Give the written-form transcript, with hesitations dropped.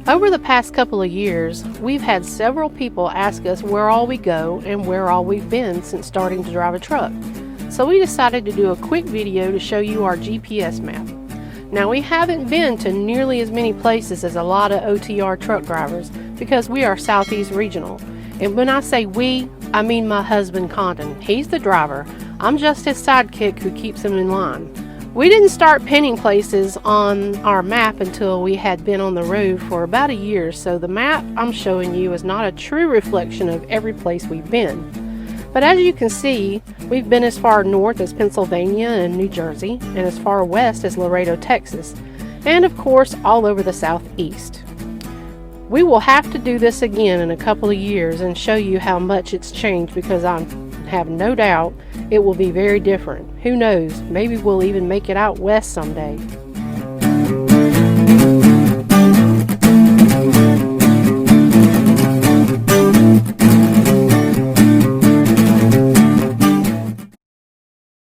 Over the past couple of years, we've had several people ask us where all we go and where all we've been since starting to drive a truck. So we decided to do a quick video to show you our GPS map. Now, we haven't been to nearly as many places as a lot of OTR truck drivers because we are Southeast Regional. And when I say we, I mean my husband Condon. He's the driver. I'm just his sidekick who keeps him in line. We didn't start pinning places on our map until we had been on the road for about a year, so the map I'm showing you is not a true reflection of every place we've been. But as you can see, we've been as far north as Pennsylvania and New Jersey, and as far west as Laredo, Texas, and of course all over the southeast. We will have to do this again in a couple of years and show you how much it's changed, because I have no doubt it will be very different. Who knows, maybe we'll even make it out west someday.